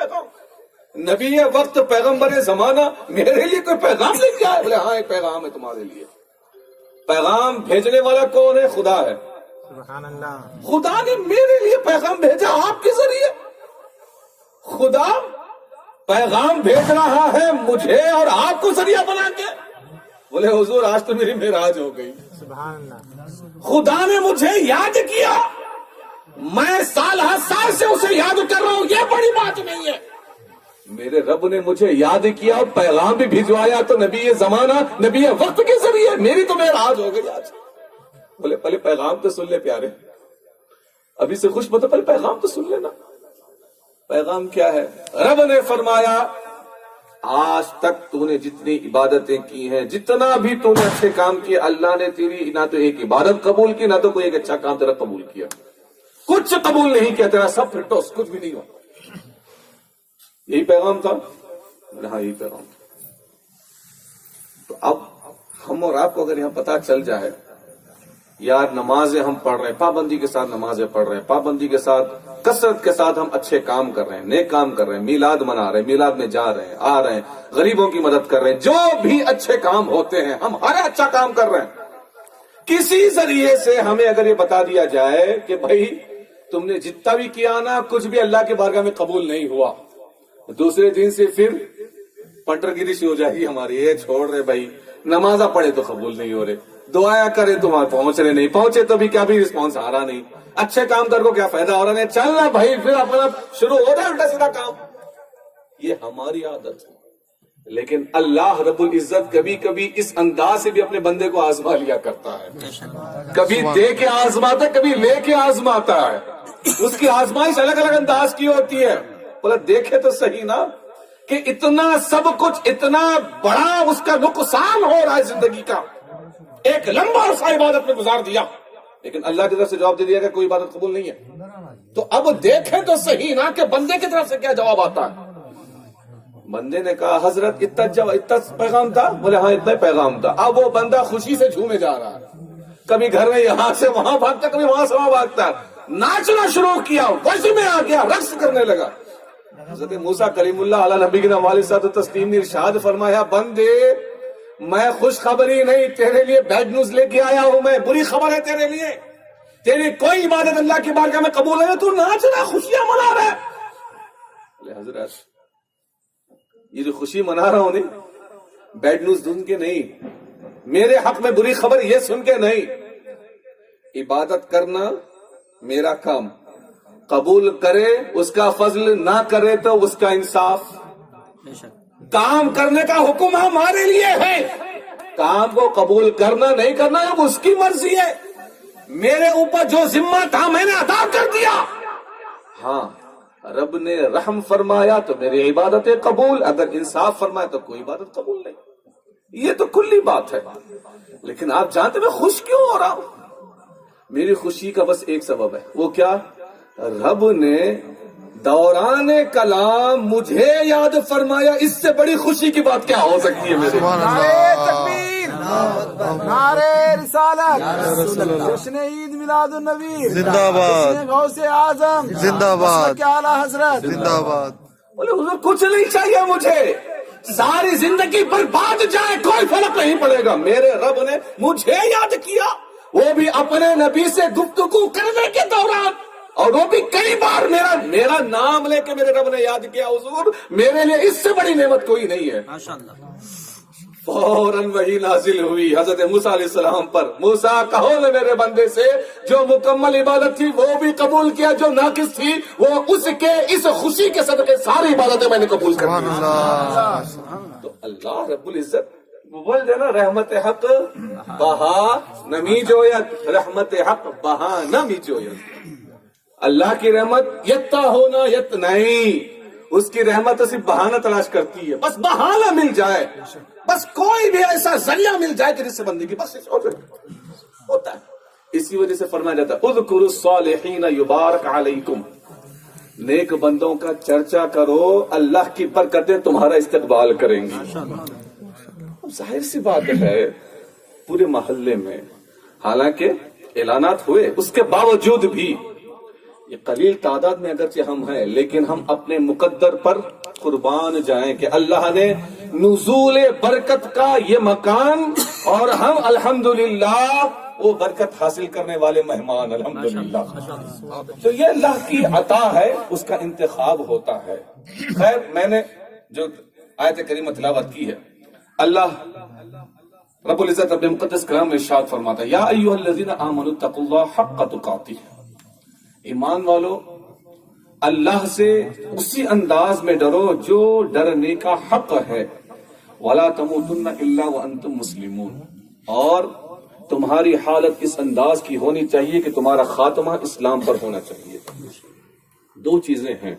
پیغام؟ نبی وقت پیغمبر زمانہ میرے لیے کوئی پیغام لے کے آئے؟ بولے ہاں ایک پیغام ہے تمہارے لیے. پیغام بھیجنے والا کون ہے؟ خدا ہے. سبحان اللہ. خدا نے میرے لیے پیغام بھیجا آپ کے ذریعے. خدا پیغام بھیج رہا ہے مجھے اور آپ کو ذریعہ بنا کے. بولے حضور آج تو میری معراج ہو گئی. سبحان اللہ. خدا نے مجھے یاد کیا، میں سال ہر سال سے اسے یاد کر رہا ہوں، یہ بڑی بات نہیں ہے. میرے رب نے مجھے یاد کیا اور پیغام بھی بھجوایا تو نبی زمانہ نبی وقت کے ذریعے میری تو معراج ہو گئی آج. بولے پہلے پیغام تو سن لے پیارے، ابھی سے خوش مت پہلے پیغام تو سن لینا. پیغام کیا ہے؟ رب نے فرمایا آج تک تو نے جتنی عبادتیں کی ہیں، جتنا بھی تو نے اچھے کام کیے، اللہ نے تیری نہ تو ایک عبادت قبول کی، نہ تو کوئی ایک اچھا کام تیرا قبول کیا. کچھ قبول نہیں کیا تیرا، سب پھر ٹوس، کچھ بھی نہیں ہوا. یہی پیغام تھا. ہاں یہی پیغام تھا. تو اب ہم اور آپ کو اگر یہاں پتا چل جائے یار نمازیں ہم پڑھ رہے ہیں، پابندی کے ساتھ نمازیں پڑھ رہے ہیں، پابندی کے ساتھ کثرت کے ساتھ ہم اچھے کام کر رہے ہیں، نیک کام کر رہے ہیں، میلاد منا رہے ہیں، میلاد میں جا رہے ہیں، آ رہے ہیں، غریبوں کی مدد کر رہے ہیں، جو بھی اچھے کام ہوتے ہیں ہم ہر اچھا کام کر رہے ہیں. کسی ذریعے سے ہمیں اگر یہ بتا دیا جائے کہ بھائی تم نے جتنا بھی کیا نا کچھ بھی اللہ کے بارگاہ میں قبول نہیں ہوا، دوسرے دن سے پھر پنٹر گیری سی ہو جائے گی ہماری. یہ چھوڑ رہے بھائی، نمازہ پڑھے تو قبول نہیں ہو رہے، دعایا کرے تو وہاں پہنچ رہے نہیں، پہنچے تو بھی کیا بھی رسپانس آ رہا نہیں، اچھے کام کر کو کیا فائدہ ہو رہا نہیں، چلنا بھائی پھر اپنا شروع ہو رہا ہے الٹا سیدھا کام. یہ ہماری عادت ہے. لیکن اللہ رب العزت کبھی کبھی اس انداز سے بھی اپنے بندے کو آزما لیا کرتا ہے. کبھی دے کے آزماتا ہے، کبھی لے کے آزماتا ہے. اس کی آزمائش الگ الگ انداز کی ہوتی ہے. بولا دیکھے تو صحیح نا کہ اتنا سب کچھ اتنا بڑا اس کا نقصان ہو رہا ہے زندگی کا، ایک لمبا عرصہ عبادت میں گزار دیا لیکن اللہ کی طرف سے جواب دے دیا کہ کوئی عبادت قبول نہیں ہے. تو اب دیکھیں تو صحیح نا کہ بندے کی طرف سے کیا جواب آتا ہے. بندے نے کہا حضرت اتنا پیغام تھا؟ بولے ہاں اتنا پیغام تھا. اب وہ بندہ خوشی سے جھومے جا رہا ہے، کبھی گھر میں یہاں سے وہاں بھاگتا، کبھی وہاں سے وہاں بھاگتا، ناچنا شروع کیا، وضو میں آ گیا، رقص کرنے لگا. حضرت موسیٰ کلیم اللہ علیہ نبی کے والد صاحب تسلیم نے ارشاد فرمایا بندے میں خوشخبری نہیں تیرے لیے بیڈ نیوز لے کے آیا ہوں، میں بری خبر ہے تیرے لیے، تیری کوئی عبادت اللہ کی بارگاہ میں قبول ہے، تو ناچ رہا، خوشیاں منا رہا ہے. حضرت یہ جو خوشی منا رہا ہوں نہیں، بیڈ نیوز سن کے نہیں، میرے حق میں بری خبر یہ سن کے نہیں. عبادت کرنا میرا کام، قبول کرے اس کا فضل، نہ کرے تو اس کا انصاف. کام کرنے کا حکم ہمارے لیے ہے، کام کو قبول کرنا نہیں کرنا اب اس کی مرضی ہے. میرے اوپر جو ذمہ تھا میں نے ادا کر دیا. ہاں رب نے رحم فرمایا تو میری عبادت قبول، اگر انصاف فرمایا تو کوئی عبادت قبول نہیں. یہ تو کلی بات ہے. لیکن آپ جانتے میں خوش کیوں ہو رہا ہوں؟ میری خوشی کا بس ایک سبب ہے، وہ کیا؟ رب نے دوران کلام مجھے یاد فرمایا. اس سے بڑی خوشی کی بات کیا ہو سکتی ہے میرے؟ نعرے تکبیر، نعرے رسالت، جشن عید میلاد النبی زندہ باد، جشن غوث اعظم زندہ باد، مسلک اعلی حضرت زندہ باد. بولے حضور کچھ نہیں چاہیے مجھے، ساری زندگی برباد جائے کوئی فرق نہیں پڑے گا. میرے رب نے مجھے یاد کیا، وہ بھی اپنے نبی سے گفتگو کرنے کے دوران، اور وہ بھی کئی بار میرا نام لے کے میرے رب نے یاد کیا. حضور میرے لیے اس سے بڑی نعمت کوئی نہیں ہے. فوراً وہی نازل ہوئی حضرت موسیٰ علیہ السلام پر. موسیٰ کہو نے میرے بندے سے جو مکمل عبادت تھی وہ بھی قبول کیا، جو ناقص تھی وہ اس کے اس خوشی کے صدقے ساری عبادتیں میں نے قبول کر دی. تو اللہ رب العزت بول دینا رحمت حق بہا نمی جویت، رحمت حق بہا نمی جویت. اللہ کی رحمت یتا ہونا یت نہیں، اس کی رحمت صرف بہانہ تلاش کرتی ہے، بس بہانہ مل جائے، بس کوئی بھی ایسا ذریعہ مل جائے کہ جس سے بندگی بس ہوتا ہے. اسی وجہ سے فرمایا جاتا ہے اذکروا الصالحین یبارک علیکم، نیک بندوں کا چرچا کرو، اللہ کی برکتیں تمہارا استقبال کریں گی. ظاہر سی بات ہے پورے محلے میں حالانکہ اعلانات ہوئے، اس کے باوجود بھی یہ قلیل تعداد میں اگرچہ ہم ہیں، لیکن ہم اپنے مقدر پر قربان جائیں کہ اللہ نے نزول برکت کا یہ مکان، اور ہم الحمدللہ وہ برکت حاصل کرنے والے مہمان الحمدللہ۔ تو یہ اللہ کی عطا ہے، اس کا انتخاب ہوتا ہے۔ خیر، میں نے جو آیت کریمہ تلاوت کی ہے، اللہ رب العزت اپنے مقدس کلام میں ارشاد فرماتا ہے، یا ایھا الذین آمنوا اتقوا اللہ حق تقاتہ، ایمان والو اللہ سے اسی انداز میں ڈرو جو ڈرنے کا حق ہے، ولا تموتن الا وانتم مسلمون، اور تمہاری حالت اس انداز کی ہونی چاہیے کہ تمہارا خاتمہ اسلام پر ہونا چاہیے۔ دو چیزیں ہیں،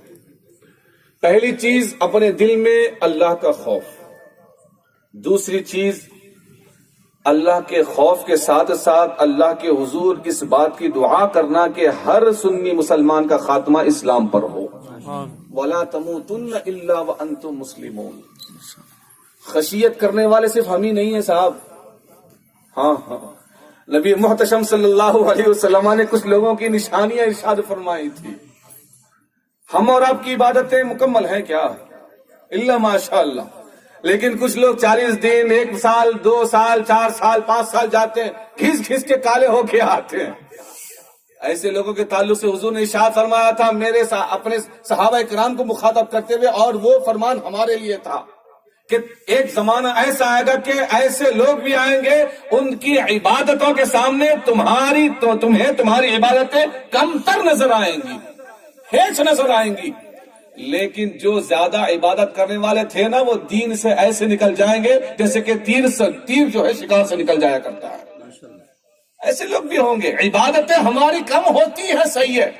پہلی چیز اپنے دل میں اللہ کا خوف، دوسری چیز اللہ کے خوف کے ساتھ ساتھ اللہ کے حضور اس بات کی دعا کرنا کہ ہر سنی مسلمان کا خاتمہ اسلام پر ہو۔ وَلَا تَمُوتُنَّ إِلَّا وَأَنْتُمْ مُسْلِمُونَ۔ خشیت کرنے والے صرف ہم ہی نہیں ہیں صاحب، ہاں نبی محتشم صلی اللہ علیہ وسلم نے کچھ لوگوں کی نشانیاں ارشاد فرمائی تھی۔ ہم اور آپ کی عبادتیں مکمل ہیں کیا؟ الا ماشاء اللہ، لیکن کچھ لوگ 40 دن، 1 سال، 2 سال، 4 سال، 5 سال جاتے ہیں، گھس گھس کے کالے ہو کے آتے ہیں۔ ایسے لوگوں کے تعلق سے حضور نے ارشاد فرمایا تھا میرے اپنے صحابہ کرام کو مخاطب کرتے ہوئے، اور وہ فرمان ہمارے لیے تھا کہ ایک زمانہ ایسا آئے گا کہ ایسے لوگ بھی آئیں گے، ان کی عبادتوں کے سامنے تمہیں تمہاری عبادتیں کم تر نظر آئیں گی، ہیچ نظر آئیں گی، لیکن جو زیادہ عبادت کرنے والے تھے نا، وہ دین سے ایسے نکل جائیں گے جیسے کہ تیر جو ہے شکار سے نکل جایا کرتا ہے۔ ایسے لوگ بھی ہوں گے۔ عبادتیں ہماری کم ہوتی ہیں، صحیح ہے،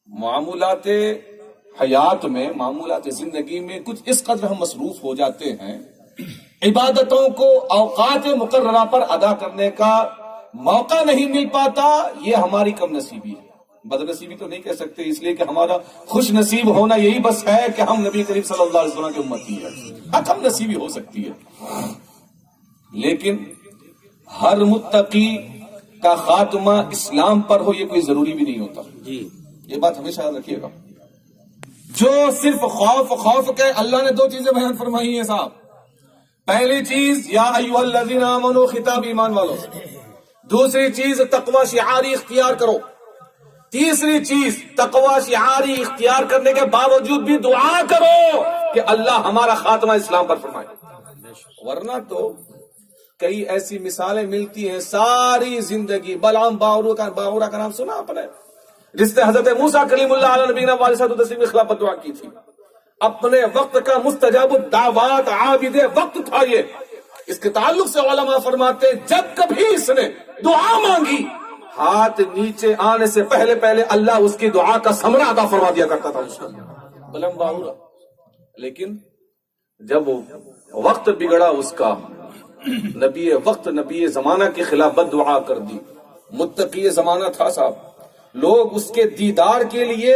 معمولات حیات میں، معمولات زندگی میں کچھ اس قدر ہم مصروف ہو جاتے ہیں، عبادتوں کو اوقات مقررہ پر ادا کرنے کا موقع نہیں مل پاتا، یہ ہماری کم نصیبی ہے۔ بد نصیبی تو نہیں کہہ سکتے، اس لیے کہ ہمارا خوش نصیب ہونا یہی بس ہے کہ ہم نبی کریم صلی اللہ علیہ وسلم کے امتی ہیں، کم نصیبی ہو سکتی ہے، لیکن ہر متقی کا خاتمہ اسلام پر ہو یہ کوئی ضروری بھی نہیں ہوتا۔ یہ بات ہمیشہ یاد رکھیے گا۔ جو صرف خوف کے، اللہ نے 2 چیزیں بیان فرمائی ہیں صاحب۔ پہلی چیز یا ایھا الذین آمنوا، خطاب ایمان والوں، دوسری چیز تقوی شعاری اختیار کرو، تیسری چیز تقوی شعاری اختیار کرنے کے باوجود بھی دعا کرو کہ اللہ ہمارا خاتمہ اسلام پر فرمائے۔ ورنہ تو کئی ایسی مثالیں ملتی ہیں ساری زندگی۔ بلعام باورا کا نام سنا آپ نے، جس نے حضرت موسیٰ کلیم اللہ علیہ نبینا علیہ السلام کے خلاف دعا کی تھی۔ اپنے وقت کا مستجاب الدعوات عابد وقت تھا یہ۔ اس کے تعلق سے علماء فرماتے جب کبھی اس نے دعا مانگی، ہاتھ نیچے آنے سے پہلے اللہ اس کی دعا کا ثمرہ عطا فرما دیا کرتا تھا اس کو، بلم باورا۔ لیکن جب وقت بگڑا اس کا، نبی زمانہ کے خلاف بد دعا کر دی۔ متقی زمانہ تھا صاحب، لوگ اس کے دیدار کے لیے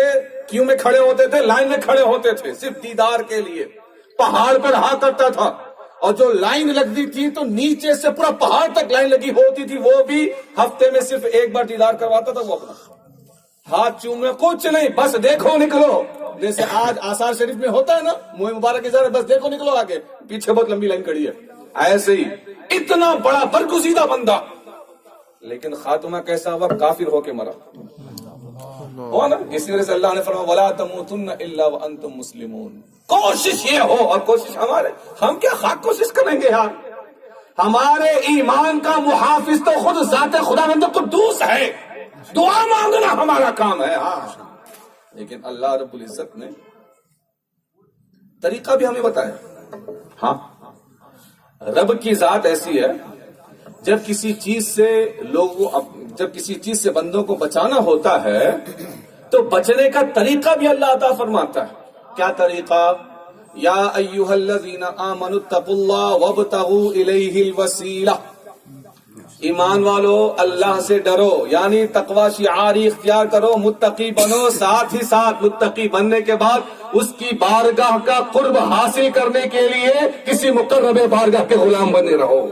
کیوں میں کھڑے ہوتے تھے، لائن میں کھڑے ہوتے تھے صرف دیدار کے لیے۔ پہاڑ پر رہا کرتا تھا، اور جو لائن لگتی تھی تو نیچے سے پورا پہاڑ تک لائن لگی ہوتی تھی، وہ بھی ہفتے میں صرف 1 بار دیدار کرواتا تھا۔ وہ اپنا ہاتھ چوم میں کچھ نہیں، بس دیکھو نکلو، جیسے آج آثار شریف میں ہوتا ہے نا، منہ مبارک ازار، بس دیکھو نکلو آگے، پیچھے بہت لمبی لائن کھڑی ہے۔ ایسے ہی اتنا بڑا برگزیدہ بندہ، لیکن خاتمہ کیسا ہوا؟ کافر ہو کے مرا ہوا نا۔ اس وجہ سے اللہ نے فرمایا وَلَا تَمُوتُنَّ إِلَّا وَأَنْتُمْ مُسْلِمُونَ۔ کوشش یہ ہو، اور کوشش ہم کیا خاک کوشش کریں گے یار، ہمارے ایمان کا محافظ تو خود ذات خداوند قدوس ہے، دعا مانگنا ہمارا کام ہے۔ ہاں، لیکن اللہ رب العزت نے طریقہ بھی ہمیں بتایا۔ ہاں، رب کی ذات ایسی ہے، جب کسی چیز سے بندوں کو بچانا ہوتا ہے تو بچنے کا طریقہ بھی اللہ عطا فرماتا ہے۔ کیا طریقہ؟ یا ایھا الذین آمنوا اتقوا اللہ وابتغوا الیہ الوسیلہ، ایمان والو اللہ سے ڈرو، یعنی تقوی شعاری اختیار کرو، متقی بنو، ساتھ ہی ساتھ متقی بننے کے بعد اس کی بارگاہ کا قرب حاصل کرنے کے لیے کسی مقرب بارگاہ کے غلام بنے رہو۔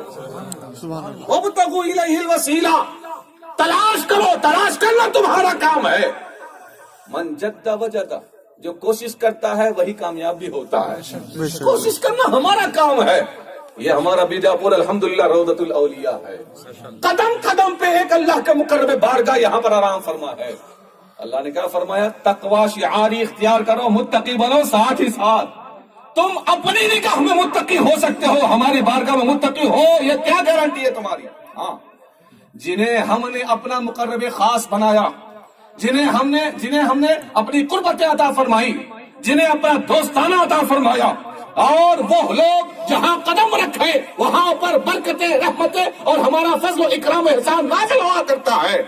وابتغوا الیہ الوسیلہ، تلاش کرو، تلاش کرنا تمہارا کام ہے. من جد وجد، جو کوشش کرتا ہے وہی کامیاب بھی ہوتا ہے. کوشش کرنا ہمارا کام ہے. یہ ہمارا بیجاپور الحمدللہ روضۃ الاولیاء ہے. قدم قدم پہ ایک اللہ کے مقرب بارگاہ یہاں پر آرام فرما ہے. اللہ نے کیا فرمایا؟ تقوی شعاری اختیار کرو، متقی بنو. ساتھ ہی ساتھ تم اپنی نگاہ میں متقی ہو سکتے ہو، ہماری بارگاہ میں متقی ہو یہ کیا گارنٹی ہے تمہاری؟ ہاں، جنہیں ہم نے اپنا مقرب خاص بنایا، جنہیں ہم نے اپنی قربت عطا فرمائی، جنہیں اپنا دوستانہ عطا فرمایا، اور وہ لوگ جہاں قدم رکھے وہاں پر برکتیں، رحمتیں اور ہمارا فضل و اکرام و احسان نازل ہوا کرتا ہے.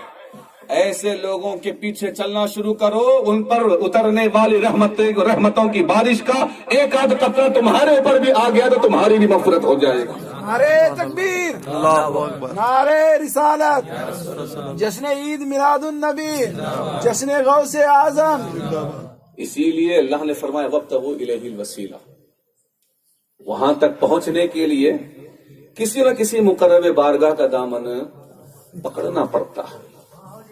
ایسے لوگوں کے پیچھے چلنا شروع کرو، ان پر اترنے والی رحمتوں کی بارش کا ایک آدھ قطرہ تمہارے اوپر بھی آ گیا تو تمہاری بھی مغفرت ہو جائے گا. نعرے تکبیر، نعرے رسالت، جشن عید میلاد النبی، جشن غوث اعظم. اسی لیے اللہ نے فرمایا وابتغوا الیہ الوسیلہ. وہاں تک پہنچنے کے لیے کسی نہ کسی مقرب بارگاہ کا دامن پکڑنا پڑتا ہے.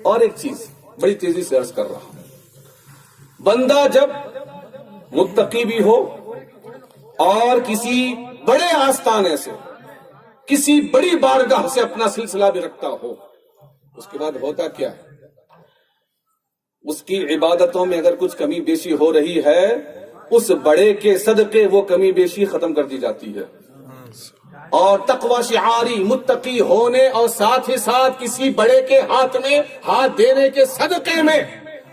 اور ایک چیز بڑی تیزی سے عرض کر رہا ہوں، بندہ جب متقی بھی ہو اور کسی بڑے آستانے سے، کسی بڑی بارگاہ سے اپنا سلسلہ بھی رکھتا ہو، اس کے بعد ہوتا کیا ہے؟ اس کی عبادتوں میں اگر کچھ کمی بیشی ہو رہی ہے، اس بڑے کے صدقے وہ کمی بیشی ختم کر دی جاتی ہے. اور تقوی شعاری متقی ہونے اور ساتھ ہی ساتھ کسی بڑے کے ہاتھ میں ہاتھ دینے کے صدقے میں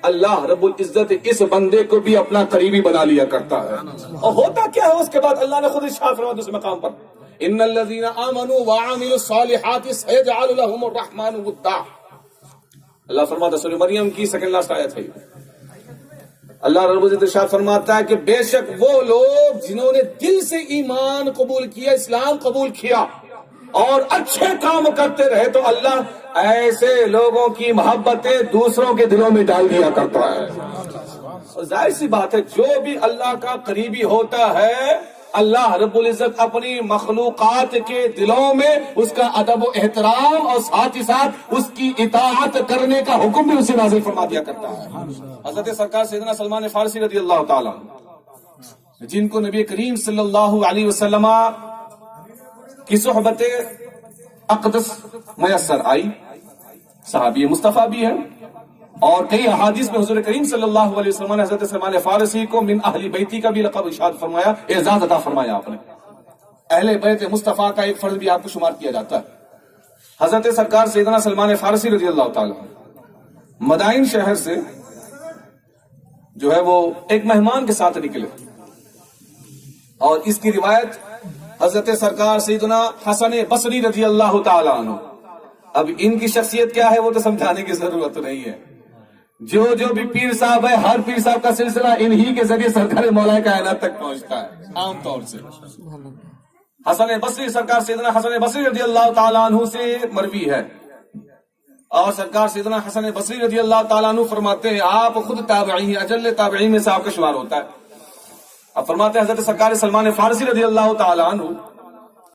اللہ رب العزت اس بندے کو بھی اپنا قریبی بنا لیا کرتا ہے. اور ہوتا کیا ہے اس کے بعد؟ اللہ نے خود ارشاد فرمایا دوسرے مقام پر، ان الذین آمنوا وعملوا الصالحات سيجعل لهم الرحمن ودا. اللہ فرماتا سورہ مریم کی سیکنڈ لاسٹ آیت ہے. اللہ رب العزت ارشاد فرماتا ہے کہ بے شک وہ لوگ جنہوں نے دل سے ایمان قبول کیا، اسلام قبول کیا اور اچھے کام کرتے رہے، تو اللہ ایسے لوگوں کی محبتیں دوسروں کے دلوں میں ڈال دیا کرتا ہے. اور ظاہر سی بات ہے، جو بھی اللہ کا قریبی ہوتا ہے اللہ رب العزت اپنی مخلوقات کے دلوں میں اس کا ادب و احترام اور ساتھ ہی ساتھ اس کی اطاعت کرنے کا حکم بھی اسے نازل فرما دیا کرتا ہے. حضرت سرکار سیدنا سلمان فارسی رضی اللہ تعالیٰ جن کو نبی کریم صلی اللہ علیہ وسلم کی صحبت اقدس میسر آئی، صحابی مصطفیٰ بھی ہے، اور کئی احادیث میں حضور کریم صلی اللہ علیہ وسلم نے حضرت سلمان فارسی کو من اہل بیتی کا بھی لقب ارشاد فرمایا، اعزاز عطا فرمایا. آپ نے اہل بیت مصطفیٰ کا ایک فرد بھی آپ کو شمار کیا جاتا ہے. حضرت سرکار سیدنا سلمان فارسی رضی اللہ تعالیٰ مدائن شہر سے جو ہے وہ ایک مہمان کے ساتھ نکلے، اور اس کی روایت حضرت سرکار سیدنا حسن بصری رضی اللہ تعالیٰ عنہ. اب ان کی شخصیت کیا ہے وہ تو سمجھانے کی ضرورت نہیں ہے. جو بھی پیر صاحب ہے، ہر پیر صاحب کا سلسلہ انہی کے ذریعے سرکار مولا کائنات تک پہنچتا ہے عام طور سے. حسن بصری، سرکار سیدنا حسن بصری رضی اللہ تعالیٰ عنہ سے مروی ہے، اور سرکار سیدنا حسن بصری رضی اللہ تعالیٰ عنہ فرماتے ہیں آپ خود تابعی ہیں، اجل تابعین میں سے آپ کا شمار ہوتا ہے. اب فرماتے ہیں حضرت سرکار سلمان فارسی رضی اللہ تعالیٰ عنہ